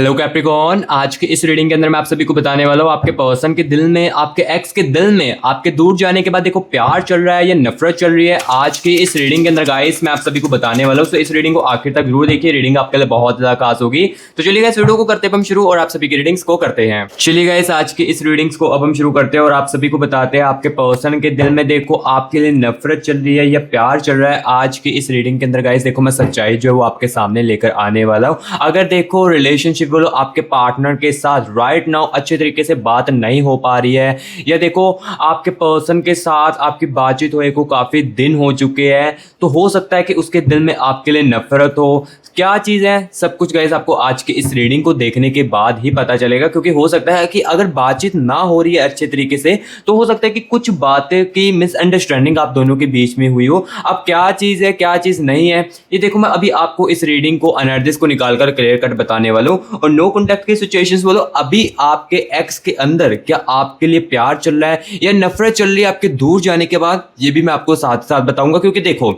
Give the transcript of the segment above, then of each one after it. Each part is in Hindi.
हेलो कैप्रिकॉर्न, आज के इस रीडिंग के अंदर मैं आप सभी को बताने वाला हूँ आपके पर्सन के दिल में, आपके एक्स के दिल में आपके दूर जाने के बाद देखो प्यार चल रहा है या नफरत चल रही है। आज के इस रीडिंग के अंदर गाइस मैं आप सभी को बताने वाला हूँ, तो इस रीडिंग को आखिर तक जरूर देखिए। रीडिंग आपके लिए बहुत ज्यादा खास होगी। तो चलिए गाइस वीडियो को करते हैं हम शुरू और आप सभी की रीडिंग्स को करते हैं। चलिए गाइस आज की इस रीडिंग्स को अब हम शुरू करते हैं और आप सभी को बताते हैं आपके पर्सन के दिल में देखो आपके लिए नफरत चल रही है या प्यार चल रहा है। आज की इस रीडिंग के अंदर गाइस देखो मैं सच्चाई जो है वो आपके सामने लेकर आने वाला हूँ। अगर देखो रिलेशनशिप बोलो आपके पार्टनर के साथ राइट नाउ अच्छे तरीके से बात नहीं हो पा रही है, या देखो आपके पर्सन के साथ आपकी बातचीत हुए को काफी दिन हो चुके हैं, तो हो सकता है कि उसके दिल में आपके लिए नफरत हो। क्या चीज है सब कुछ गाइस आपको आज की इस रीडिंग को देखने के बाद ही पता चलेगा, क्योंकि हो सकता है कि अगर बातचीत ना हो रही है अच्छे तरीके से तो हो सकता है कि कुछ बातें की मिसअंडरस्टैंडिंग आप दोनों के बीच में हुई हो। अब क्या चीज है क्या चीज नहीं है ये देखो मैं अभी आपको इस रीडिंग को एनर्जीज को निकालकर क्लियर कट बताने वाला हूं। और नो कॉन्टैक्ट की सिचुएशंस बोलो अभी आपके एक्स के अंदर क्या आपके लिए प्यार चल रहा है या नफरत चल रही है आपके दूर जाने के बाद, ये भी मैं आपको साथ साथ बताऊंगा। क्योंकि देखो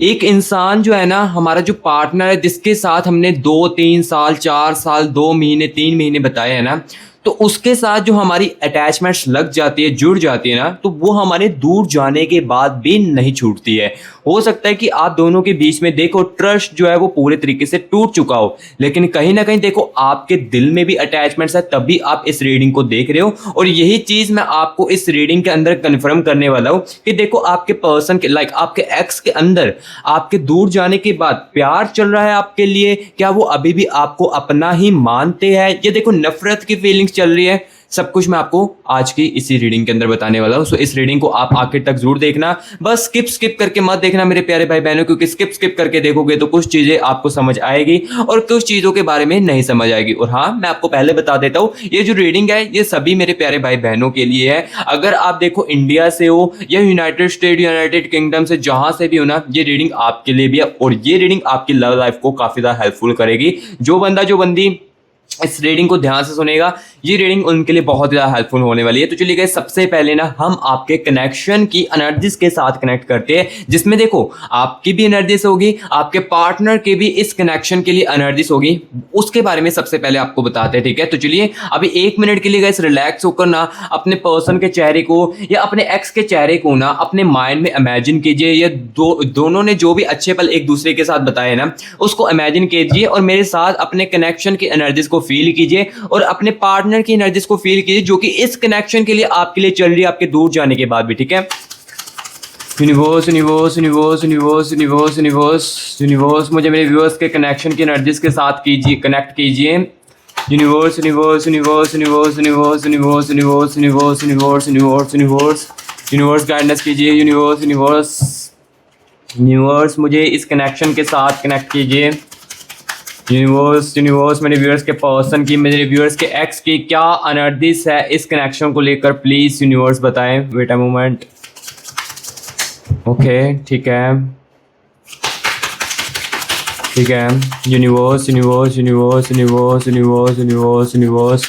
एक इंसान जो है ना, हमारा जो पार्टनर है जिसके साथ हमने 2-3 साल 4 साल 2 महीने 3 महीने बताए हैं ना, तो उसके साथ जो हमारी अटैचमेंट्स लग जाती है जुड़ जाती है ना, तो वो हमारे दूर जाने के बाद भी नहीं छूटती है। हो सकता है कि आप दोनों के बीच में देखो ट्रस्ट जो है वो पूरे तरीके से टूट चुका हो, लेकिन कहीं ना कहीं देखो आपके दिल में भी अटैचमेंट्स है, तभी आप इस रीडिंग को देख रहे हो। और यही चीज मैं आपको इस रीडिंग के अंदर कंफर्म करने वाला हूं कि देखो आपके पर्सन के आपके एक्स के अंदर आपके दूर जाने के बाद प्यार चल रहा है आपके लिए, क्या वो अभी भी आपको अपना ही मानते हैं, ये देखो नफरत की फीलिंग्स चल रही है। सब कुछ मैं आपको आज की इसी रीडिंग के अंदर बताने वाला हूं। सो इस रीडिंग को आप आखिर तक जरूर देखना, बस स्किप करके मत देखना मेरे प्यारे भाई बहनों, क्योंकि स्किप करके देखोगे तो कुछ चीजें आपको समझ आएगी और कुछ चीजों के बारे में नहीं समझ आएगी। और हाँ, मैं आपको पहले बता देता हूं ये जो रीडिंग है ये सभी मेरे प्यारे भाई बहनों के लिए है। अगर आप देखो इंडिया से हो या यूनाइटेड स्टेट यूनाइटेड किंगडम से जहां से भी हो ना, ये रीडिंग आपके लिए भी है और ये रीडिंग आपकी लव लाइफ को काफी ज्यादा हेल्पफुल करेगी। जो बंदा जो बंदी इस रीडिंग को ध्यान से सुनेगा ये रीडिंग उनके लिए बहुत ज़्यादा हेल्पफुल होने वाली है। तो चलिए गाइस सबसे पहले ना हम आपके कनेक्शन की एनर्जीज के साथ कनेक्ट करते हैं, जिसमें देखो आपकी भी एनर्जीज होगी, आपके पार्टनर के भी इस कनेक्शन के लिए एनर्जीज होगी। उसके बारे में सबसे पहले आपको बताते हैं, ठीक है। तो चलिए अभी 1 मिनट के लिए गाइस रिलैक्स होकर ना अपने पर्सन के चेहरे को या अपने एक्स के चेहरे को ना अपने माइंड में इमेजिन कीजिए, या दोनों ने जो भी अच्छे पल एक दूसरे के साथ बताए ना उसको इमेजिन कीजिए और मेरे साथ अपने कनेक्शन की एनर्जीज को फील कीजिए और अपने पार्टनर की एनर्जीज को फील कीजिए जो कि इस कनेक्शन के लिए आपके लिए चल रही है आपके दूर जाने के बाद भी, ठीक है। Universe universe universe universe universe universe universe मुझे मेरे व्यूअर्स के कनेक्शन की एनर्जीज के साथ कीजिए, कनेक्ट कीजिए। Universe universe universe universe universe universe universe universe universe universe universe universe guidance कीजिए। यूनिवर्स यूनिवर्स यूनिवर्स मुझे इस कनेक्शन के साथ कनेक्ट कीजिए। यूनिवर्स यूनिवर्स मेरे व्यूअर्स के पर्सन की, मेरे व्यूअर्स के एक्स की क्या एनर्जीज है इस कनेक्शन को लेकर, प्लीज यूनिवर्स बताएं। Wait a moment. ओके ठीक है ठीक है। Universe universe universe universe universe universe universe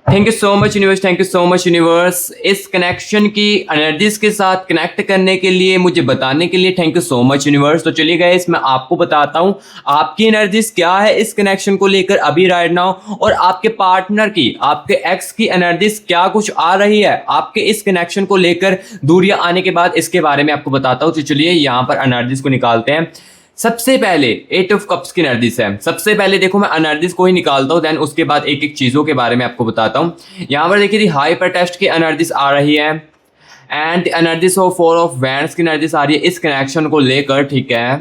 thank you so much universe, thank you so much universe इस कनेक्शन की एनर्जीज के साथ कनेक्ट करने के लिए, मुझे बताने के लिए thank you so much universe. तो चलिए गाइस मैं आपको बताता हूं आपकी एनर्जीज क्या है इस कनेक्शन को लेकर अभी राइट नाउ, और आपके पार्टनर की, आपके एक्स की एनर्जीज क्या कुछ आ रही है आपके इस कनेक्शन को लेकर दूरियां आने के बाद, इसके बारे में आपको बताता हूं। तो चलिए यहाँ पर एनर्जीज को निकालते हैं। सबसे पहले 8 ऑफ कप्स की एनर्जीज है। सबसे पहले देखो मैं एनर्जीज को ही निकालता हूँ, देन उसके बाद एक एक चीजों के बारे में आपको बताता हूँ। यहाँ पर देखिए हाइपर टेस्ट की एनर्जीज आ रही है and energies of 4 of wands की एनर्जीज आ रही है इस कनेक्शन को लेकर, ठीक है।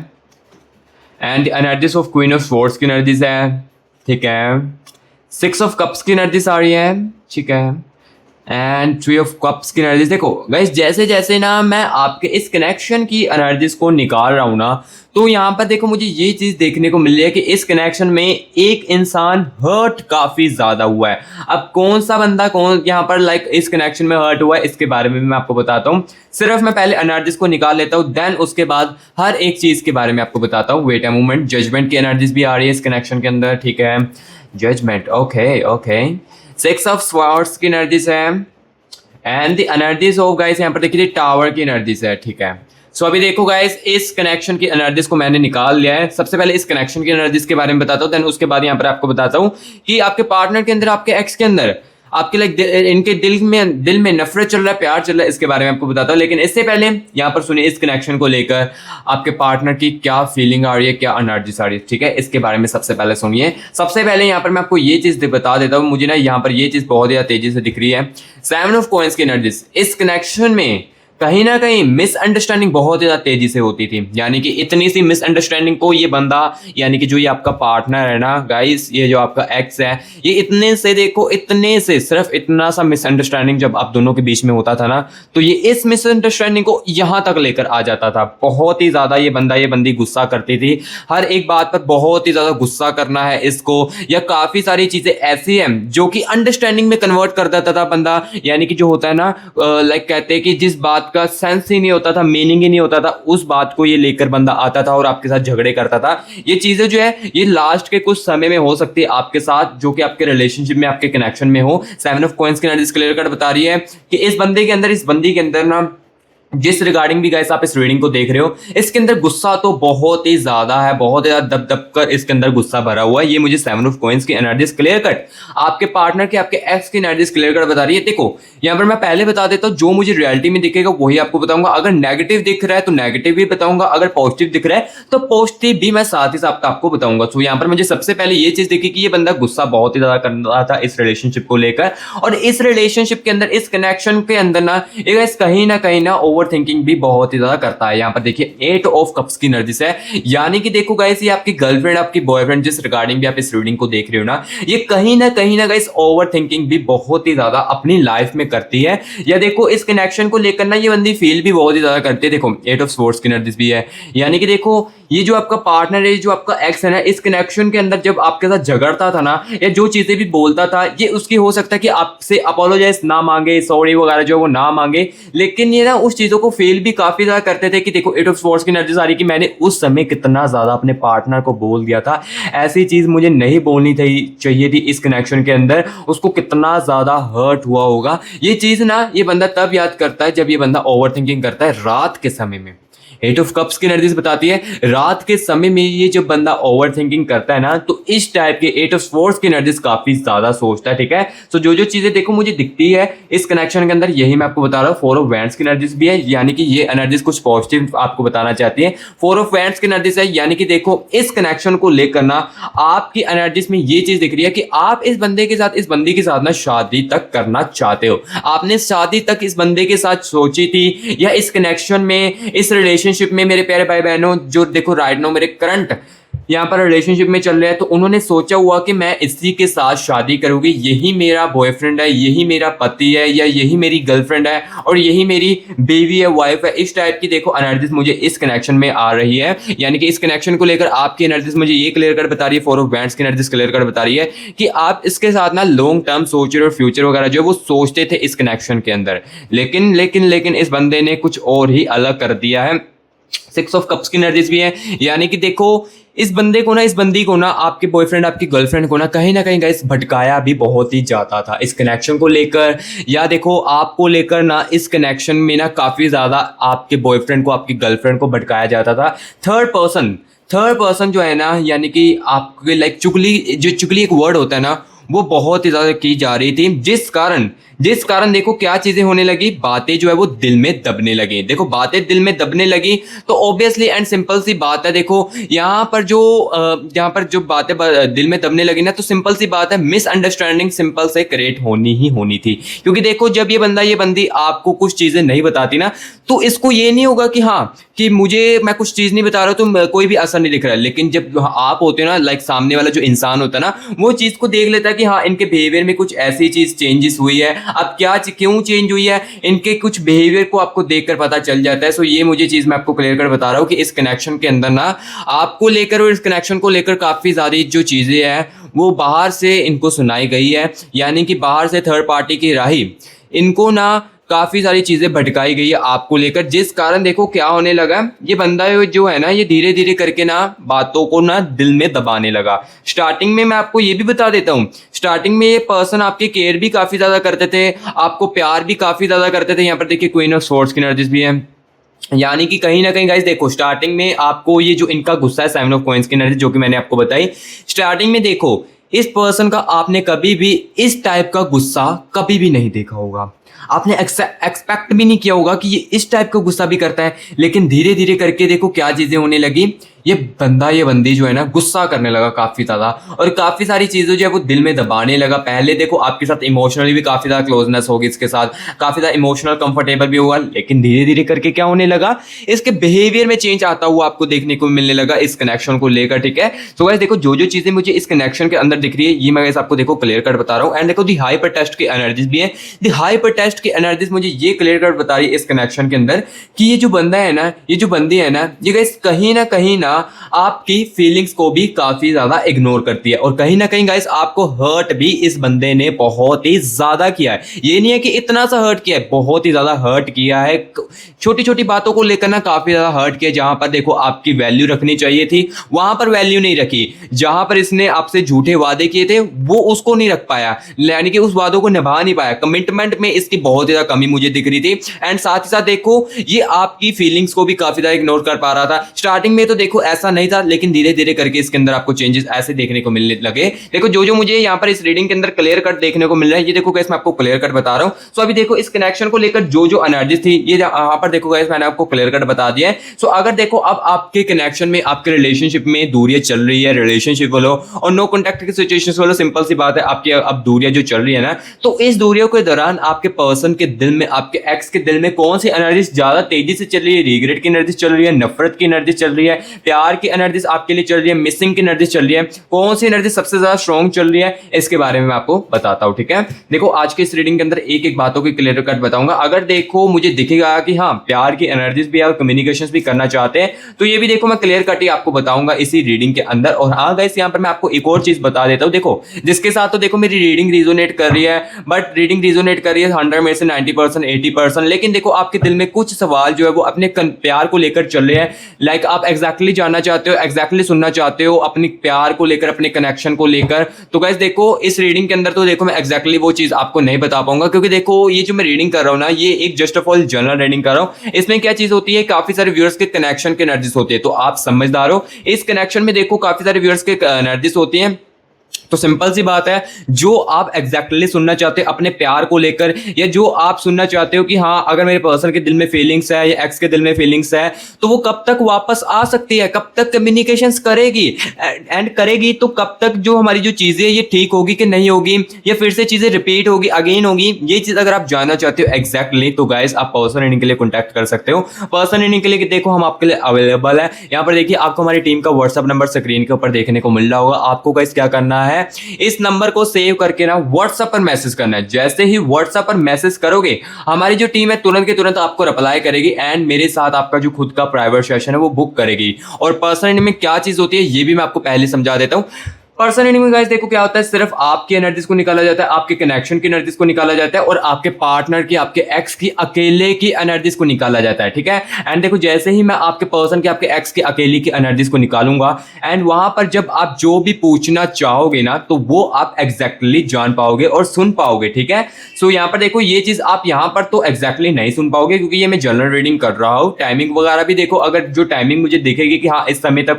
And energies of queen of swords की एनर्जीज है, ठीक है। 6 ऑफ कप्स की एनर्जीज आ रही है, ठीक है। एंड 3 ऑफ कप्स की एनर्जीज। देखो गाइस जैसे जैसे ना मैं आपके इस कनेक्शन की एनर्जीज को निकाल रहा हूं ना, तो यहाँ पर देखो मुझे ये चीज देखने को मिल रही है कि इस कनेक्शन में एक इंसान हर्ट काफी ज्यादा हुआ है। अब कौन सा बंदा कौन यहाँ पर इस कनेक्शन में हर्ट हुआ है इसके बारे में भी मैं आपको बताता हूँ। सिर्फ मैं पहले एनर्जीज को निकाल लेता हूँ, देन उसके बाद हर एक चीज के बारे में आपको बताता हूँ। Wait a moment. जजमेंट की एनर्जीज भी आ रही है इस कनेक्शन के अंदर, ठीक है। Judgement, okay okay. 6 of swords की एनर्जीज है and the energies of guys यहाँ पर देखिए टावर की एनर्जीज है, ठीक है। सो अभी देखो गाइस, इस कनेक्शन की एनर्जीज को मैंने निकाल लिया है। सबसे पहले इस कनेक्शन की एनर्जीज के बारे में बताता हूँ, देन उसके बाद यहाँ पर आपको बताता हूँ कि आपके पार्टनर के अंदर, आपके एक्स के अंदर, आपके लाइक इनके दिल में नफरत चल रहा है, प्यार चल रहा है, इसके बारे में आपको बताता हूँ। लेकिन इससे पहले यहाँ पर सुनिए इस कनेक्शन को लेकर आपके पार्टनर की क्या फीलिंग आ रही है, क्या एनर्जी आ रही है, ठीक है। इसके बारे में सबसे पहले सुनिए। सबसे पहले यहाँ पर मैं आपको ये चीज बता देता हूँ, मुझे ना यहाँ पर ये चीज बहुत ज्यादा तेजी से दिख रही है। 7 ऑफ कॉइंस की एनर्जीज इस कनेक्शन में कहीं ना कहीं मिसअंडरस्टैंडिंग बहुत ज्यादा तेजी से होती थी। यानी कि इतनी सी मिसअंडरस्टैंडिंग को ये बंदा, यानी कि जो ये आपका पार्टनर है ना गाइस, ये जो आपका एक्स है, ये इतने से देखो, इतने से सिर्फ इतना सा मिसअंडरस्टैंडिंग जब आप दोनों के बीच में होता था ना, तो ये इस मिसअंडरस्टैंडिंग को यहां तक लेकर आ जाता था। बहुत ही ज्यादा ये बंदा, ये बंदी गुस्सा करती थी, हर एक बात पर बहुत ही ज्यादा गुस्सा करना है इसको, या काफी सारी चीजें ऐसी हैं जो कि अंडरस्टैंडिंग में कन्वर्ट कर देता था बंदा। यानी कि जो होता है ना, लाइक कहते हैं कि जिस बात का सेंस ही नहीं होता था, मीनिंग ही नहीं होता था, उस बात को ये लेकर बंदा आता था और आपके साथ झगड़े करता था। ये चीजें जो है ये लास्ट के कुछ समय में हो सकती है आपके साथ, जो कि आपके रिलेशनशिप में, आपके कनेक्शन में हो। 7 ऑफ कॉइंस की एनर्जी क्लियर कट बता रही है कि इस बंदे के अंदर, इस बंदी के अंदर ना, जिस रिगार्डिंग भी गाइस आप इस रीडिंग को देख रहे हो, इसके अंदर गुस्सा तो बहुत ही ज्यादा है, बहुत ज्यादा दब दब कर इसके अंदर गुस्सा भरा हुआ है। ये मुझे 7 ऑफ कॉइंस की एनर्जीज क्लियर कट आपके पार्टनर के, आपके एक्स की एनर्जीज क्लियर कट बता रही है। देखो यहाँ पर मैं पहले बता देता हूँ, जो मुझे रियलिटी में दिखेगा वही आपको बताऊंगा। अगर नेगेटिव दिख रहा है तो नेगेटिव भी बताऊंगा, अगर पॉजिटिव दिख रहा है तो पॉजिटिव भी मैं साथ ही साथ आपको बताऊंगा। तो यहाँ पर मुझे सबसे पहले ये चीज दिखी कि ये बंदा गुस्सा बहुत ही ज्यादा कर रहा था इस रिलेशनशिप को लेकर, और इस रिलेशनशिप के अंदर, इस कनेक्शन के अंदर ना कहीं ना ओवर थिंकिंग भी बहुत ही ज्यादा करता है। यहाँ पर देखिए 8 ऑफ कप्स की एनर्जी है। यानी कि देखो गाइस, ये आपकी गर्लफ्रेंड, आपकी बॉयफ्रेंड, जिस रिगार्डिंग भी आप इस रीडिंग को देख रहे हो ना, ये कहीं ना गाइस ओवर थिंकिंग भी बहुत ही ज्यादा अपनी लाइफ में करती है। या देखो इस कनेक्शन को लेकर ना ये बंदी फील भी बहुत ही ज्यादा करती है। देखो 8 ऑफ स्वॉर्ड्स की एनर्जी भी है। यानी कि देखो ये जो आपका पार्टनर है, जो आपका एक्स है ना, इस कनेक्शन के अंदर जब आपके साथ झगड़ता था ना, या जो चीजें भी बोलता था, ये उसकी हो सकता है कि आपसे अपोलोजाइज ना मांगे, सॉरी वगैरह जो वो ना मांगे, लेकिन ये ना उस चीजों को फील भी काफी ज्यादा करते थे कि देखो 8 ऑफ स्वॉर्ड्स की एनर्जी आ रही कि मैंने उस समय कितना ज्यादा अपने पार्टनर को बोल दिया था, ऐसी चीज मुझे नहीं बोलनी थी, चाहिए थी इस कनेक्शन के अंदर, उसको कितना ज्यादा हर्ट हुआ होगा। ये चीज ना ये बंदा तब याद करता है जब ये बंदा ओवर थिंकिंग करता है रात के समय में। 8 ऑफ कप्स की एनर्जीज बताती है रात के समय में ये जब बंदा ओवर थिंकिंग करता है ना, तो इस टाइप के 8 ऑफ स्वॉर्ड्स की एनर्जीज काफी ज्यादा सोचता है, ठीक है। तो जो चीजें देखो मुझे दिखती है इस कनेक्शन के अंदर, यही मैं आपको बता रहा हूँ। 4 ऑफ वैंड्स की एनर्जीज भी है, यानी कि ये एनर्जीज कुछ पॉजिटिव आपको बताना चाहती है। 4 ऑफ वैंड्स की एनर्जीज है, यानी कि देखो इस कनेक्शन को लेकर ना आपकी एनर्जीज में ये चीज दिख रही है कि आप इस बंदे के साथ, इस बंदी के साथ ना शादी तक करना चाहते हो। आपने शादी तक इस बंदे के साथ सोची थी, या इस कनेक्शन में, इस रिलेशनशिप में मेरे प्यारे भाई बहनों, जो देखो राइट नाउ मेरे करंट यहाँ पर रिलेशनशिप में चल रहे हैं, तो उन्होंने सोचा हुआ कि मैं इसी के साथ शादी करूंगी, यही मेरा बॉयफ्रेंड है, यही मेरा पति है, या यही मेरी गर्लफ्रेंड है, और यही मेरी बेबी है, वाइफ है। इस टाइप की देखो एनर्जीज मुझे इस कनेक्शन में आ रही है। यानी कि इस कनेक्शन को लेकर आपकी एनर्जीज मुझे ये क्लियर कर बता रही है, 4 ऑफ वैंड्स की एनर्जीज क्लियर कर बता रही है कि आप इसके साथ ना लॉन्ग टर्म सोच रहे और फ्यूचर वगैरह जो वो सोचते थे इस कनेक्शन के अंदर, लेकिन इस बंदे ने कुछ और ही अलग कर दिया है। 6 ऑफ कप्स की एनर्जीज भी है। यानी कि देखो इस बंदे को ना, इस बंदी को ना, आपके बॉयफ्रेंड, आपकी गर्लफ्रेंड को ना कहीं गाइस भटकाया भी बहुत ही जाता था इस कनेक्शन को लेकर, या देखो आपको लेकर ना इस कनेक्शन में ना काफी ज्यादा आपके बॉयफ्रेंड को, आपकी गर्लफ्रेंड को भटकाया जाता था। थर्ड पर्सन जो है ना, यानी कि आपके लाइक चुगली एक वर्ड होता है ना, वो बहुत ही ज्यादा की जा रही थी, जिस कारण देखो क्या चीजें होने लगी, बातें जो है वो दिल में दबने लगी। देखो बातें दिल में दबने लगी तो ऑब्वियसली एंड सिंपल सी बात है, देखो यहाँ पर जो बातें दिल में दबने लगी ना, तो सिंपल सी बात है, मिसअंडरस्टैंडिंग सिंपल से क्रिएट होनी थी। क्योंकि देखो जब ये बंदी आपको कुछ चीजें नहीं बताती ना, तो इसको ये नहीं होगा कि हाँ कि मैं कुछ चीज नहीं बता रहा हूँ तो कोई भी असर नहीं दिख रहा है। लेकिन जब आप होते हो ना, लाइक सामने वाला जो इंसान होता है ना, वो चीज को देख लेता है कि हाँ इनके बिहेवियर में कुछ ऐसी चीज चेंजेस हुई है। अब क्यों चेंज हुई है, इनके कुछ बिहेवियर को आपको देखकर पता चल जाता है। सो ये मुझे चीज मैं आपको क्लियर कर बता रहा हूँ कि इस कनेक्शन के अंदर ना आपको लेकर और इस कनेक्शन को लेकर काफी सारी जो चीजें हैं वो बाहर से इनको सुनाई गई है। यानी कि बाहर से थर्ड पार्टी की राही इनको ना काफी सारी चीजें भटकाई गई है आपको लेकर, जिस कारण देखो क्या होने लगा, ये बंदा जो है ना, ये धीरे धीरे करके ना बातों को ना दिल में दबाने लगा। स्टार्टिंग में मैं आपको ये भी बता देता हूँ, स्टार्टिंग में ये पर्सन आपके केयर भी काफी ज्यादा करते थे, आपको प्यार भी काफी ज्यादा करते थे। यहाँ पर देखिए क्वीन ऑफ स्वॉर्ड्स की एनर्जीज भी है। यानी कि कहीं ना कहीं गाइस देखो, स्टार्टिंग में आपको ये जो इनका गुस्सा है 7 ऑफ कॉइंस की एनर्जी, जो कि मैंने आपको बताई स्टार्टिंग में, देखो इस पर्सन का आपने कभी भी इस टाइप का गुस्सा कभी भी नहीं देखा होगा। आपने एक्सपेक्ट भी नहीं किया होगा कि ये इस टाइप का गुस्सा भी करता है। लेकिन धीरे धीरे करके देखो क्या चीजें होने लगी, ये बंदा ये बंदी जो है ना गुस्सा करने लगा काफी ज्यादा, और काफी सारी चीजें जो है वो दिल में दबाने लगा। पहले देखो आपके साथ इमोशनली भी काफी ज्यादा क्लोजनेस होगी, इसके साथ काफी ज्यादा इमोशनल कंफर्टेबल भी होगा। लेकिन धीरे धीरे करके क्या होने लगा, इसके बिहेवियर में चेंज आता हुआ आपको देखने को मिलने लगा इस कनेक्शन को लेकर। ठीक है, तो गाइस देखो जो जो चीजें मुझे इस कनेक्शन के अंदर दिख रही है ये मैं गाइस आपको देखो क्लियर कट बता रहा हूँ। एंड देखो दी हाइपर टेस्ट की एनर्जीज भी है, दी हाइपर टेस्ट की एनर्जीज मुझे ये क्लियर कट बता रही है इस कनेक्शन के अंदर कि ये जो बंदा है ना, ये जो बंदी है ना, ये गाइस कहीं ना आपकी फीलिंग्स को भी काफी ज्यादा इग्नोर करती है। और कहीं ना कहीं गाइस आपको हर्ट भी इस बंदे ने बहुत ही ज्यादा किया है। ये नहीं है कि इतना सा हर्ट किया है, बहुत ही ज्यादा हर्ट किया है। छोटी छोटी बातों को लेकर ना काफी ज्यादा हर्ट किया। जहां पर देखो आपकी वैल्यू रखनी चाहिए थी वहां पर वैल्यू नहीं रखी। जहां पर इसने आपसे झूठे वादे किए थे वो उसको नहीं रख पाया, यानी कि उस वादों को निभा नहीं पाया। कमिटमेंट में इसकी बहुत ज्यादा कमी मुझे दिख रही थी। एंड साथ ही साथ देखो ये आपकी फीलिंग्स को भी काफी ज्यादा इग्नोर कर पा रहा था। स्टार्टिंग में तो देखो ऐसा नहीं था, लेकिन धीरे धीरे करके इसके अंदर आपको चेंजेस ऐसे देखने को मिलने लगे। देखो जो जो मुझे यहाँ पर इस रीडिंग के अंदर क्लियर कट देखने को मिल रहा है, ये देखो गाइस मैं आपको क्लियर कट बता रहा हूँ। सो अभी देखो इस कनेक्शन को लेकर जो जो एनर्जीज थी ये यहाँ पर देखो गाइस मैंने आपको क्लियर कट बता दिया है। सो अगर देखो अब आपके कनेक्शन में, आपके रिलेशनशिप में दूरियां चल रही है, रिलेशनशिप वालों और नो कॉन्टैक्ट की सिचुएशन वालों, सिंपल सी बात है आपकी अब दूरियां जो चल रही है ना, तो इस दूरियों के दौरान आपके पर्सन के दिल में, आपके एक्स के दिल में कौन सी एनर्जी ज्यादा तेजी से चल रही है? रिग्रेट की एनर्जी चल रही है, नफरत की एनर्जी चल रही है, प्यार की एनर्जी आपके लिए चल रही है, मिसिंग की एनर्जी चल रही है? कौन सी एनर्जी सबसे ज्यादा स्ट्रॉन्ग चल रही है इसके बारे में मैं आपको बताता हूं। ठीक है, देखो आज के इस रीडिंग के अंदर एक एक बातों की क्लियर कट बताऊंगा। अगर देखो मुझे दिखेगा कि हाँ प्यार की एनर्जीज भी और कम्युनिकेशन भी करना चाहते हैं तो ये भी देखो मैं क्लियर कट ही आपको बताऊंगा इसी रीडिंग के अंदर। और हाँ गाइस यहाँ पर मैं आपको एक और चीज बता देता हूँ। देखो जिसके साथ तो देखो मेरी रीडिंग रिजोनेट कर रही है, बट रीडिंग रिजोनेट कर रही है 100 में से 90%, 80%। लेकिन देखो आपके दिल में कुछ सवाल जो है वो अपने प्यार को लेकर चल रहे हैं। लाइक आप एग्जैक्टली जानना चाहते हो, एग्जैक्टली सुनना चाहते हो अपनी प्यार को लेकर, अपने कनेक्शन को लेकर। तो गाइस देखो इस रीडिंग के अंदर तो देखो मैं एग्जैक्टली वो चीज आपको नहीं बता पाऊंगा, क्योंकि देखो ये जो मैं रीडिंग कर रहा हूँ ना, ये एक just of all general reading कर रहा हूँ। इसमें क्या चीज होती है, काफी सारे व्यूअर्स के कनेक्शन के एनर्जीज होती है। तो आप समझदार हो, इस कनेक्शन में देखो काफी सारे व्यूअर्स के एनर्जीज होती है। तो सिंपल सी बात है, जो आप एग्जैक्टली सुनना चाहते हो अपने प्यार को लेकर, या जो आप सुनना चाहते हो कि हाँ अगर मेरे पर्सन के दिल में फीलिंग्स है या एक्स के दिल में फीलिंग्स है तो वो कब तक वापस आ सकती है, कब तक कम्युनिकेशंस करेगी एंड करेगी, तो कब तक जो हमारी जो चीजें ये ठीक होगी कि नहीं होगी, या फिर से चीजें रिपीट होगी, अगेन होगी। ये चीज अगर आप जानना चाहते हो एग्जैक्टली तो गाइस आप पर्सन रीडिंग के लिए कॉन्टैक्ट कर सकते हो। पर्सन रीडिंग के लिए देखो हम आपके लिए अवेलेबल है। यहाँ पर देखिए आपको हमारी टीम का व्हाट्सएप नंबर स्क्रीन के ऊपर देखने को मिल रहा होगा। आपको गाइस क्या करना है, इस नंबर को सेव करके ना व्हाट्सएप पर मैसेज करना है। जैसे ही व्हाट्सएप पर मैसेज करोगे हमारी जो टीम है तुरंत के तुरंत आपको रिप्लाई करेगी एंड मेरे साथ आपका जो खुद का प्राइवेट सेशन है वो बुक करेगी। और पर्सन में क्या चीज होती है ये भी मैं आपको पहले समझा देता हूं। पर्सन रीडिंग में गाइस देखो क्या होता है, सिर्फ आपकी एनर्जीज को निकाला जाता है, आपके कनेक्शन की एनर्जीज को निकाला जाता है, और आपके पार्टनर की, आपके एक्स की अकेले की एनर्जीज को निकाला जाता है। ठीक है, एंड देखो जैसे ही मैं आपके पर्सन की, आपके एक्स की अकेले की एनर्जीज को निकालूंगा एंड वहां पर जब आप जो भी पूछना चाहोगे ना तो वो आप एग्जैक्टली जान पाओगे और सुन पाओगे। ठीक है, सो यहाँ पर देखो ये चीज आप यहाँ पर तो एग्जैक्टली नहीं सुन पाओगे क्योंकि ये मैं जनरल रीडिंग कर रहा हूँ। टाइमिंग वगैरह भी देखो, अगर जो टाइमिंग मुझे दिखेगी कि हाँ इस समय तक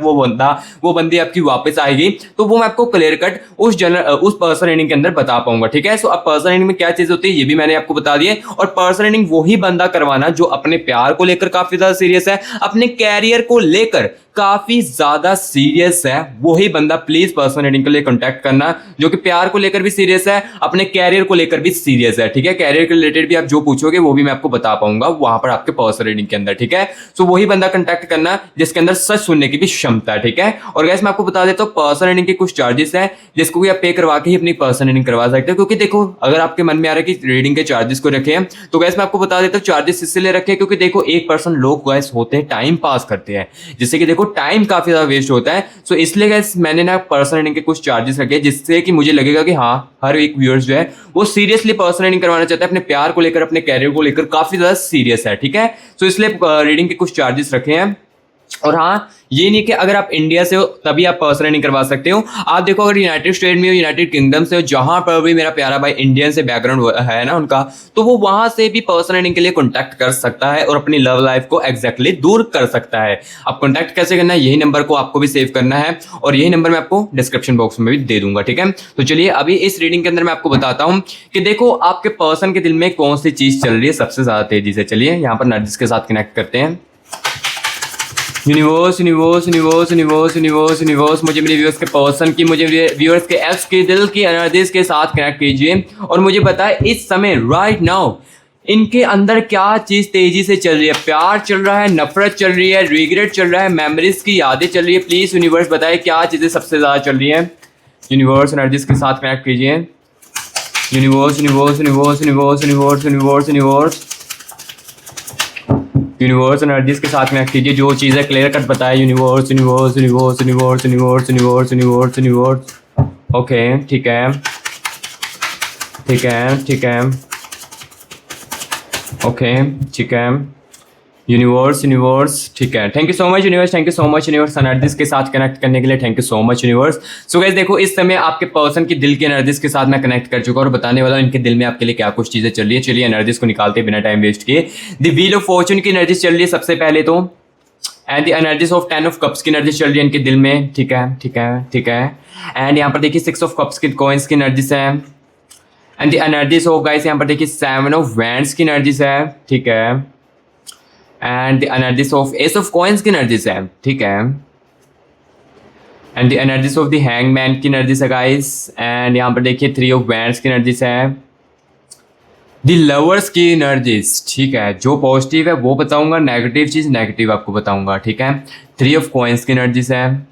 वो बंदी आपकी वापस आएगी तो वो मैं आपको क्लियर कट उस पर्सन रीडिंग के अंदर बता पाऊंगा। ठीक है, सो अब पर्सन रीडिंग में क्या चीज होती है ये भी मैंने आपको बता दिया। और पर्सन रीडिंग वही बंदा करवाना जो अपने प्यार को लेकर काफी ज्यादा सीरियस है, अपने कैरियर को लेकर काफी ज्यादा सीरियस है, वही बंदा प्लीज पर्सन रीडिंग के लिए कांटेक्ट करना जो कि प्यार को लेकर भी सीरियस है, अपने कैरियर को लेकर भी सीरियस है। ठीक है, कैरियर के रिलेटेड भी आप जो पूछोगे वो भी मैं आपको बता पाऊंगा वहां पर आपके पर्सन रीडिंग के अंदर। ठीक है, सो वही बंदा कांटेक्ट करना जिसके अंदर सच सुनने की भी क्षमता है। ठीक है, और गैस मैं आपको बता देता हूँ पर्सन रीडिंग के कुछ चार्जेस है जिसको भी आप पे करवा के ही अपनी पर्सन रीडिंग करवा सकते हो। क्योंकि देखो अगर आपके मन में आ रहा है कि रीडिंग के चार्जेस को रखे हैं तो गैस मैं आपको बता देता हूँ चार्जेस इसलिए रखे क्योंकि देखो 1% लोग गैस होते हैं टाइम पास करते हैं, जिससे कि देखो टाइम काफी वेस्ट होता है। सो इसलिए गाइस मैंने ना पर्सन रीडिंग के कुछ चार्जेस रखे जिससे कि मुझे लगेगा कि हाँ हर एक व्यूअर्स जो है वो सीरियसली पर्सन रीडिंग करवाना चाहता है, अपने प्यार को लेकर, अपने कैरियर को लेकर काफी ज्यादा सीरियस है। ठीक है, सो इसलिए रीडिंग के कुछ चार्जेस रखे हैं और हाँ, ये नहीं कि अगर आप इंडिया से हो तभी आप पर्सन अर्निंग करवा सकते हो। आप देखो अगर यूनाइटेड स्टेट में हो, यूनाइटेड किंगडम से हो, जहां पर भी मेरा प्यारा भाई इंडियन से बैकग्राउंड है ना उनका, तो वो वहां से भी पर्सन अर्निंग के लिए कॉन्टैक्ट कर सकता है और अपनी लव लाइफ को एग्जैक्टली दूर कर सकता है। अब कॉन्टैक्ट कैसे करना है, यही नंबर को आपको भी सेव करना है और यही नंबर मैं आपको डिस्क्रिप्शन बॉक्स में भी दे दूंगा, ठीक है। तो चलिए अभी इस रीडिंग के अंदर मैं आपको बताता हूँ कि देखो आपके पर्सन के दिल में कौन सी चीज चल रही है सबसे ज्यादा तेजी से। चलिए यहाँ पर नर्जिस के साथ कनेक्ट करते हैं। Universe universe universe universe universe universe मुझे मेरे व्यूअर्स के पर्सन की, मुझे मेरे व्यूअर्स के एक्स के दिल की एनर्जीज के साथ कनेक्ट कीजिए और मुझे बताएं इस समय राइट नाउ इनके अंदर क्या चीज तेजी से चल रही है। प्यार चल रहा है, नफरत चल रही है, रिग्रेट चल रहा है, मेमोरीज की यादें चल रही है। प्लीज यूनिवर्स बताएं क्या चीजें सबसे ज्यादा चल रही है। यूनिवर्स एनर्जीज के साथ कनेक्ट कीजिए। Universe universe universe universe universe universe universe universe energies के साथ कनेक्ट कीजिए। जो चीज़ें क्लियर कट बताए universe universe universe universe universe universe universe universe. Okay ठीक है ठीक है ठीक है ओके ठीक है यूनिवर्स यूनिवर्स ठीक है। Thank you so much universe, thank you so much universe energies के साथ कनेक्ट करने के लिए। Thank you so much universe. So guys देखो इस समय आपके पर्सन की दिल की एनर्जीज के साथ मैं कनेक्ट कर चुका हूँ और बताने वाला हूँ इनके दिल में आपके लिए क्या कुछ चीजें चल रही है। चलिए एनर्जीज को निकालते बिना टाइम वेस्ट किए। द व्हील ऑफ फॉर्चून की एनर्जीज चल रही है सबसे पहले तो, and the energies of 10 of cups की एनर्जी चल रही है इनके दिल में, ठीक है ठीक है ठीक है। एंड यहाँ पर देखिए 6 ऑफ कप्स की कॉइन्स की एनर्जीज है। And the energies of guys यहाँ पर देखिए 7 ऑफ वैंड्स की एनर्जीज है, ठीक है। And the energies of S of coins की एनर्जीज है, ठीक है। And the energies of the hangman की एनर्जीज है गाइस। एंड यहाँ पर देखिए 3 ऑफ वैंड्स की एनर्जीज है। द लवर्स की एनर्जीज, ठीक है। जो पॉजिटिव है वो बताऊंगा, नेगेटिव चीज नेगेटिव आपको बताऊंगा, ठीक है। 3 ऑफ कॉइन्स की एनर्जीज है।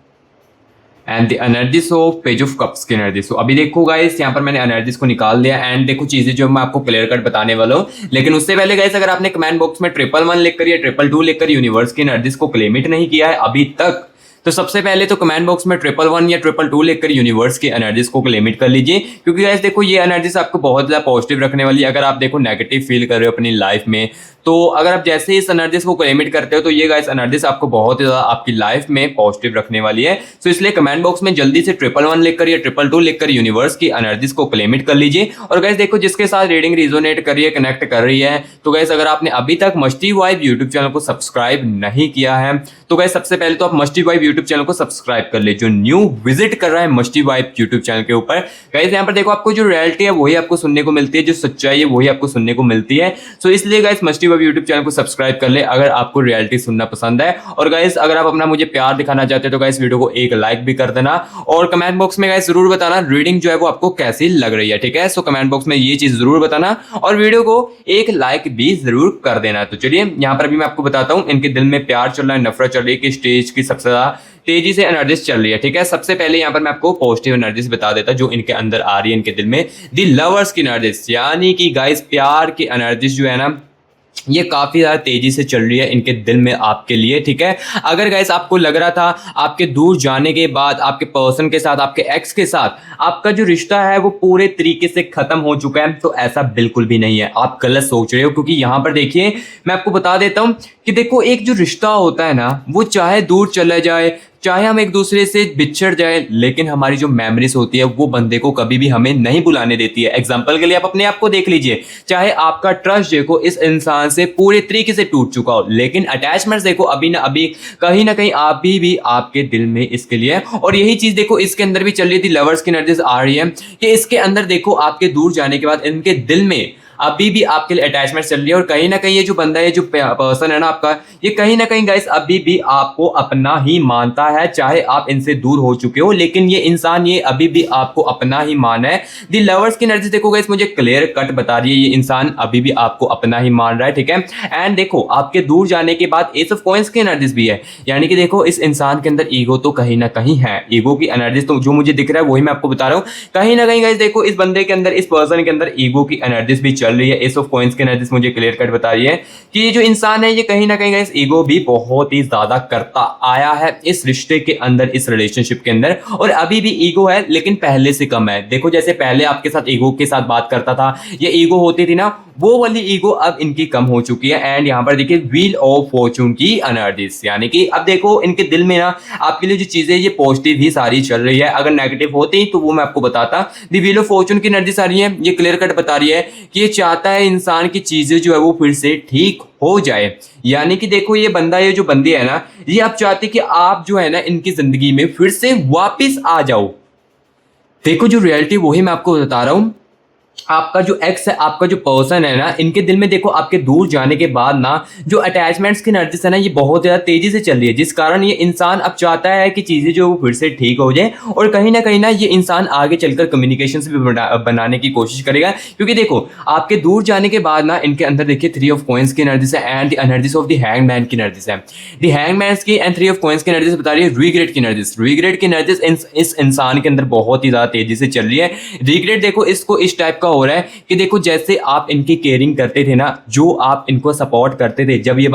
And the energies of page of cups की एनर्जीज। तो अभी देखो गाइस यहाँ पर मैंने एनर्जीज को निकाल दिया एंड देखो चीजें जो मैं आपको क्लियर कट बताने वाला हूँ। लेकिन उससे पहले गाइस अगर आपने कमेंट बॉक्स में 111 लिखकर या 222 लिखकर यूनिवर्स की एनर्जीज को क्लेम इट नहीं किया है अभी तक, तो सबसे पहले तो कमेंट बॉक्स में 111 या 222 लिखकर यूनिवर्स की एनर्जीज को क्लेम इट कर लीजिए। क्योंकि गाइस देखो ये एनर्जीज आपको बहुत ज़्यादा पॉजिटिव रखने वाली है। अगर आप देखो नेगेटिव फील कर रहे हो अपनी लाइफ में, तो अगर आप जैसे ही इस एनर्जीज को क्लेम इट करते हो तो ये गाइस एनर्जीज आपको बहुत ज़्यादा आपकी लाइफ में पॉजिटिव रखने वाली है। तो इसलिए कमेंट बॉक्स में जल्दी से 111 लिखकर या 222 लिखकर यूनिवर्स की एनर्जीज को क्लेम इट कर लीजिए। और गाइस देखो जिसके साथ रीडिंग रिजोनेट कर रही है, कनेक्ट कर रही है, तो गाइस अगर आपने अभी तक मस्ती वाइब यूट्यूब चैनल को सब्सक्राइब नहीं किया है तो गाइस सबसे पहले तो आप मस्ती वाइब यूट्यूब चैनल को सब्सक्राइब कर ले। जो न्यू विजिट कर रहा है मस्ती वाइब यूट्यूब चैनल के ऊपर, गाइस यहाँ पर देखो आपको जो रियलिटी है वही आपको सुनने को मिलती है, जो सच्चाई है वही आपको सुनने को मिलती है। सो इसलिए गाइस मस्ती वाइब यूट्यूब चैनल को सब्सक्राइब कर ले अगर आपको रियलिटी सुनना पसंद है। और गाइस अगर आप अपना मुझे प्यार दिखाना चाहते हो तो गाइस वीडियो को एक लाइक भी कर देना और कमेंट बॉक्स में गाइस जरूर बताना रीडिंग जो है वो आपको कैसी लग रही है, ठीक है। सो कमेंट बॉक्स में ये चीज जरूर बताना और वीडियो को एक लाइक भी जरूर कर देना। तो चलिए यहाँ पर भी मैं आपको बताता हूँ इनके दिल में प्यार चल रहा है, नफरत चल रही है, कि स्टेज की सबसे ज्यादा तेजी से एनर्जीज चल रही है, ठीक है। सबसे पहले यहाँ पर मैं आपको पॉजिटिव एनर्जीज बता देता जो इनके अंदर आ रही है इनके दिल में। दी लवर्स की एनर्जीज, यानी कि गाइस प्यार की एनर्जीज जो है ना ये काफी ज्यादा तेजी से चल रही है इनके दिल में आपके लिए, ठीक है। अगर गाइस आपको लग रहा था आपके दूर जाने के बाद आपके पर्सन के साथ, आपके एक्स के साथ आपका जो रिश्ता है वो पूरे तरीके से खत्म हो चुका है, तो ऐसा बिल्कुल भी नहीं है। आप गलत सोच रहे हो। क्योंकि यहाँ पर देखिए मैं आपको बता देता हूँ कि देखो एक जो रिश्ता होता है ना वो चाहे दूर चला जाए, चाहे हम एक दूसरे से बिछड़ जाए, लेकिन हमारी जो मेमोरीज होती है वो बंदे को कभी भी हमें नहीं भुलाने देती है। एग्जांपल के लिए आप अपने आप को देख लीजिए, चाहे आपका ट्रस्ट देखो इस इंसान से पूरे तरीके से टूट चुका हो, लेकिन अटैचमेंट देखो अभी ना अभी कहीं ना कहीं आप भी आपके दिल में इसके लिए। और यही चीज देखो इसके अंदर भी चल रही थी, लवर्स की एनर्जीज आ रही है कि इसके अंदर देखो आपके दूर जाने के बाद इनके दिल में अभी भी आपके लिए अटैचमेंट चल रही है। और कहीं ना कहीं ये जो बंदा है, जो पर्सन है ना आपका, ये कहीं ना कहीं गाइस अभी भी आपको अपना ही मानता है, चाहे आप इनसे दूर हो चुके हो, लेकिन ये इंसान ये अभी भी आपको अपना ही माना है। दी लवर्स की एनर्जी देखो गाइस मुझे क्लियर कट बता रही है ये इंसान अभी भी आपको अपना ही मान रहा है, ठीक है। एंड देखो आपके दूर जाने के बाद एस ऑफ कॉइंस की एनर्जीज भी है, यानी कि देखो इस इंसान के अंदर ईगो तो कहीं ना कहीं है। ईगो की एनर्जीज तो जो मुझे दिख रहा है वही मैं आपको बता रहा हूँ। कहीं ना कहीं गाइस देखो इस बंदे के अंदर, इस पर्सन के अंदर ईगो की एनर्जीज भी चल चल रही है, एस ऑफ कॉइंस की एनर्जीज मुझे क्लियर कट बता रही है कि ये जो इंसान है ये कहीं ना कहीं गाइस ईगो भी बहुत ही ज्यादा करता आया है इस रिश्ते के अंदर, इस रिलेशनशिप के अंदर, और अभी भी ईगो है लेकिन पहले से कम है। देखो जैसे पहले आपके साथ ईगो के साथ बात करता था, ये ईगो होती थी ना, वो वाली ईगो अब इनकी कम हो चुकी है। एंड यहाँ पर देखिए व्हील ऑफ फॉर्चून की एनर्जीज, यानी कि अब देखो इनके दिल में ना आपके लिए जो चीजें ये पॉजिटिव ही सारी चल रही है, अगर नेगेटिव होती तो वो मैं आपको बताता। दी व्हील ऑफ फॉर्चून की एनर्जी सारी है, ये क्लियर कट बता रही है कि ये चाहता है इंसान की चीजें जो है वो फिर से ठीक हो जाए। यानी कि देखो ये बंदा, ये जो बंदी है ना, ये आप चाहते कि आप जो है ना इनकी जिंदगी में फिर से वापिस आ जाओ। देखो जो रियलिटी वही मैं आपको बता रहा हूं, आपका जो एक्स है, आपका जो पर्सन है ना, इनके दिल में देखो आपके दूर जाने के बाद ना जो अटैचमेंट्स की एनर्जीज है ना ये बहुत ज़्यादा तेजी से चल रही है, जिस कारण ये इंसान अब चाहता है कि चीज़ें जो वो फिर से ठीक हो जाए, और कहीं ना ये इंसान आगे चलकर कम्युनिकेशन भी बनाने की कोशिश करेगा। क्योंकि देखो आपके दूर जाने के बाद ना इनके अंदर देखिए 3 ऑफ कॉइंस की एनर्जीज है and the energies of the hangman की एनर्जीज है। द हैंगमैन की एंड 3 ऑफ कॉइंस की एनर्जीज बता रही है रिग्रेट की एनर्जीज। रिग्रेट की एनर्जीज इस इंसान के अंदर बहुत ही ज़्यादा तेजी से चल रही है। रिग्रेट देखो इसको इस टाइप का हो रहा है कि देखो जैसे आप इनकी केयरिंग करते थे ना, जो आप इनको सपोर्ट करते थे, जब ये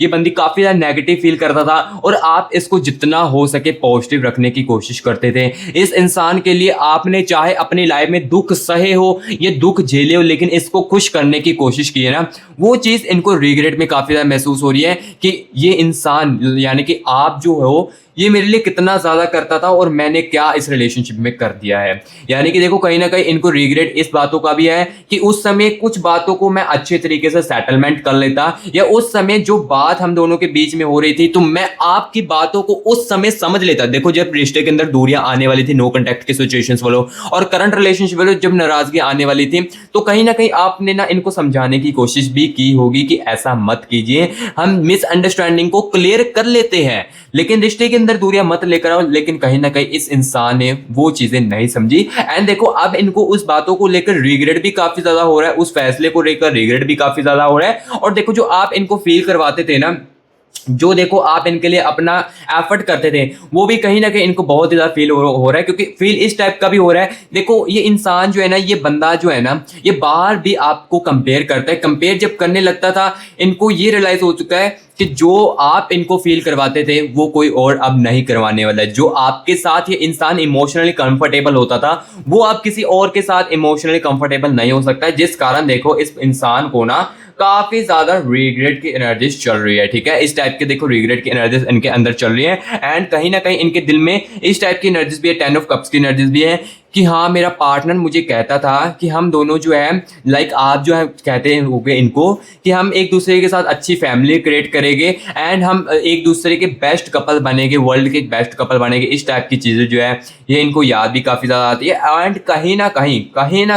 बंदी काफी ज्यादा नेगेटिव फील करता था और आप इसको जितना हो सके पॉजिटिव रखने की कोशिश करते थे। इस इंसान के लिए आपने चाहे अपनी लाइफ में दुख सहे हो, ये दुख झेले हो, लेकिन इसको खुश करने की कोशिश की है ना, वो चीज इनको रिग्रेट में काफी ज्यादा महसूस हो रही है कि ये इंसान यानी कि आप जो हो ये मेरे लिए कितना ज़्यादा करता था और मैंने क्या इस रिलेशनशिप में कर दिया है। यानी कि देखो कहीं ना कहीं इनको रिग्रेट इस बातों का भी है कि उस समय कुछ बातों को मैं अच्छे तरीके से सेटलमेंट कर लेता, या उस समय जो बात हम दोनों के बीच में हो रही थी तो मैं आपकी बातों को उस समय समझ लेता। देखो जब रिश्ते के अंदर दूरियां आने वाली थी, नो कॉन्टैक्ट की सिचुएशंस वालों और करंट रिलेशनशिप वालों जब नाराजगी आने वाली थी, तो कहीं ना कहीं आपने ना इनको समझाने की कोशिश भी की होगी कि ऐसा मत कीजिए, हम मिसअंडरस्टैंडिंग को क्लियर कर लेते हैं, लेकिन रिश्ते के अंदर दूरियां मत लेकर आओ। लेकिन कहीं ना कहीं इस इंसान ने वो चीजें नहीं समझी एंड देखो अब इनको उस बातों को लेकर रिग्रेट भी काफी ज्यादा हो रहा है, उस फैसले को लेकर रिग्रेट भी काफी ज्यादा हो रहा है। और देखो जो आप इनको फील करवाते थे ना, जो देखो आप इनके लिए अपना एफर्ट करते थे, वो भी कहीं ना कहीं इनको बहुत ही ज्यादा फील हो रहा है, क्योंकि फील इस टाइप का भी हो रहा है। देखो ये इंसान जो है ना, ये बंदा जो है ना, ये बाहर भी आपको कंपेयर करता है। कंपेयर जब करने लगता था इनको ये रियलाइज हो चुका है कि जो आप इनको फील करवाते थे वो कोई और अब नहीं करवाने वाला है। जो आपके साथ ये इंसान इमोशनली कंफर्टेबल होता था वो अब किसी और के साथ इमोशनली कंफर्टेबल नहीं हो सकता है, जिस कारण देखो इस इंसान को ना काफी ज्यादा रिग्रेट की एनर्जीज चल रही है। ठीक है, इस टाइप के देखो रिग्रेट की एनर्जीज इनके अंदर चल रही है एंड कहीं ना कहीं इनके दिल में इस टाइप की एनर्जीज भी है, 10 ऑफ कप्स की एनर्जीज भी है कि हाँ मेरा पार्टनर मुझे कहता था कि हम दोनों जो है लाइक आप जो है कहते हैं हो गए इनको कि हम एक दूसरे के साथ अच्छी फैमिली क्रिएट करेंगे एंड हम एक दूसरे के बेस्ट कपल बनेंगे, वर्ल्ड के बेस्ट कपल बनेंगे। इस टाइप की चीज़ें जो है ये इनको याद भी काफ़ी ज़्यादा आती है एंड कहीं ना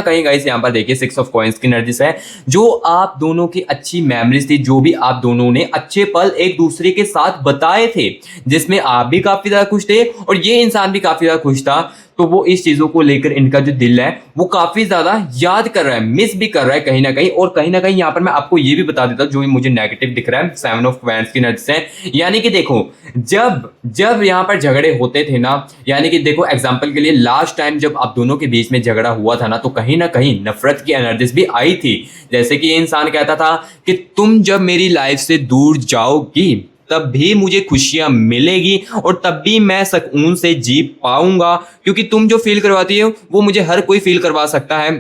कहीं गाइस यहाँ पर देखिए 6 ऑफ कॉइंस की एनर्जीज है, जो आप दोनों की अच्छी मेमोरीज थी, जो भी आप दोनों ने अच्छे पल एक दूसरे के साथ बताए थे, जिसमें आप भी काफ़ी ज़्यादा खुश थे और ये इंसान भी काफ़ी ज़्यादा खुश था। तो वो इस चीज़ों को लेकर इनका जो दिल है वो काफ़ी ज़्यादा याद कर रहा है, मिस भी कर रहा है कहीं ना कहीं। और कहीं ना कहीं यहाँ पर मैं आपको ये भी बता देता हूँ जो मुझे नेगेटिव दिख रहा है 7 ऑफ वैंड्स की एनर्जी से। यानी कि देखो जब यहाँ पर झगड़े होते थे ना, यानी कि देखो एग्जाम्पल के लिए लास्ट टाइम जब आप दोनों के बीच में झगड़ा हुआ था ना, तो कहीं ना कहीं नफरत की एनर्जीज भी आई थी। जैसे कि ये इंसान कहता था कि तुम जब मेरी लाइफ से दूर जाओगी तब भी मुझे खुशियां मिलेगी और तब भी मैं सुकून से जी पाऊंगा, क्योंकि तुम जो फील करवाती हो वो मुझे हर कोई फील करवा सकता है।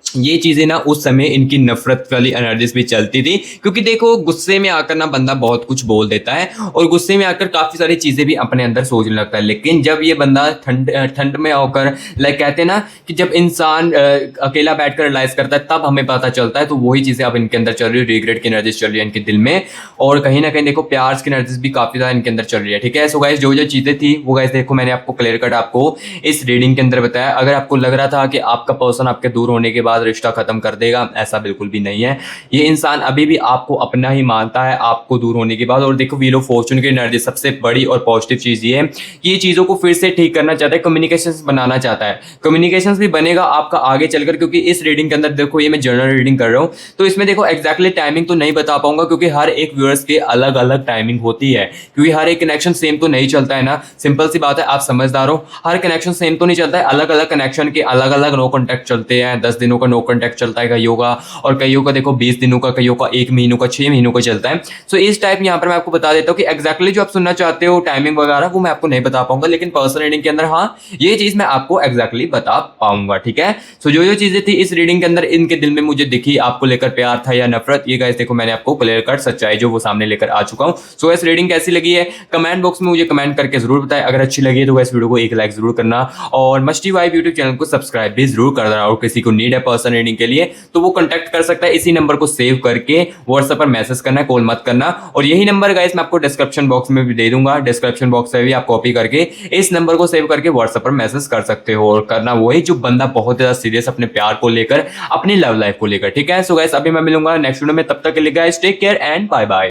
ये चीज़ें ना उस समय इनकी नफरत वाली एनर्जीज भी चलती थी, क्योंकि देखो गुस्से में आकर ना बंदा बहुत कुछ बोल देता है और गुस्से में आकर काफ़ी सारी चीज़ें भी अपने अंदर सोचने लगता है। लेकिन जब ये बंदा ठंड में होकर लाइक कहते हैं ना कि जब इंसान अकेला बैठकर रियलाइज करता है तब हमें पता चलता है, तो वही चीज़ें अब इनके अंदर चल रही है, रिग्रेट की एनर्जीज चल रही है इनके दिल में और कहीं ना कहीं देखो प्यार की एनर्जीज भी काफ़ी ज़्यादा इनके अंदर चल रही है। ठीक है, सो गाइस जो चीज़ें थी वो गाइस देखो मैंने आपको क्लियर कट आपको इस रीडिंग के अंदर बताया। अगर आपको लग रहा था कि आपका पर्सन आपके दूर होने के बाद रिश्ता खत्म कर देगा, ऐसा बिल्कुल भी नहीं है। ये इंसान अभी भी आपको अपना ही मानता है आपको दूर होने के बाद। और देखो व्हील ऑफ फॉर्चून की एनर्जी सबसे बड़ी और पॉजिटिव चीज ये है कि ये चीजों को फिर से ठीक करना चाहता है, कम्युनिकेशंस बनाना चाहता है। कम्युनिकेशंस भी बनेगा आपका आगे चलकर, क्योंकि इस रीडिंग के अंदर देखो ये मैं जर्नल रीडिंग कर रहा हूँ तो इसमें देखो एग्जैक्टली टाइमिंग तो नहीं बता पाऊंगा, क्योंकि हर एक व्यूअर्स के अलग अलग टाइमिंग होती है, क्योंकि हर एक कनेक्शन सेम तो नहीं चलता है ना। सिंपल सी बात है, आप समझदार हो, हर कनेक्शन सेम तो नहीं चलता है, अलग अलग कनेक्शन के अलग अलग नो कॉन्टैक्ट चलते हैं, 10 दिनों का नो कॉन्टैक्ट चलता है कईयों का, और कईयों का देखो 20 दिनों का, कईयों का 1 महीनों का, 6 महीनों का चलता है। सो इस टाइप यहाँ पर मैं आपको बता देता हूँ कि एग्जैक्टली जो आप सुनना चाहते हो टाइमिंग वगैरह वो मैं आपको नहीं बता पाऊंगा, लेकिन पर्सनल रीडिंग के अंदर हाँ ये चीज मैं आपको एग्जैक्टली बता पाऊंगा। ठीक है, सो जो जो चीजें थी इस रीडिंग के अंदर इनके दिल में मुझे दिखी, आपको लेकर प्यार था या नफरत, ये गाइस देखो मैंने आपको क्लियर कट सच्चाई जो वो सामने लेकर आ चुका हूँ। सो इस रीडिंग कैसी लगी है कमेंट बॉक्स में मुझे कमेंट करके जरूर बताएं। अगर अच्छी लगी है तो इस वीडियो को एक लाइक जरूर करना, और मस्टी वाइब यूट्यूब चैनल को सब्सक्राइब भी जरूर कर देना। और किसी को नीड है पर्सनल रीडिंग के लिए तो वो कॉन्टैक्ट कर सकता है, इसी नंबर को सेव करके व्हाट्सएप पर मैसेज करना, कॉल मत करना। और यही नंबर गाइस मैं आपको डिस्क्रिप्शन बॉक्स में भी दे दूंगा, डिस्क्रिप्शन बॉक्स से भी आप कॉपी करके इस नंबर को सेव करके व्हाट्सएप पर मैसेज कर सकते हो। और करना वही जो बंदा बहुत ज्यादा सीरियस अपने प्यार को लेकर, अपनी लव लाइफ को लेकर। ठीक है, सो गाइस अभी मैं मिलूंगा नेक्स्ट वीडियो में, तब तक के लिए guys take care and bye bye.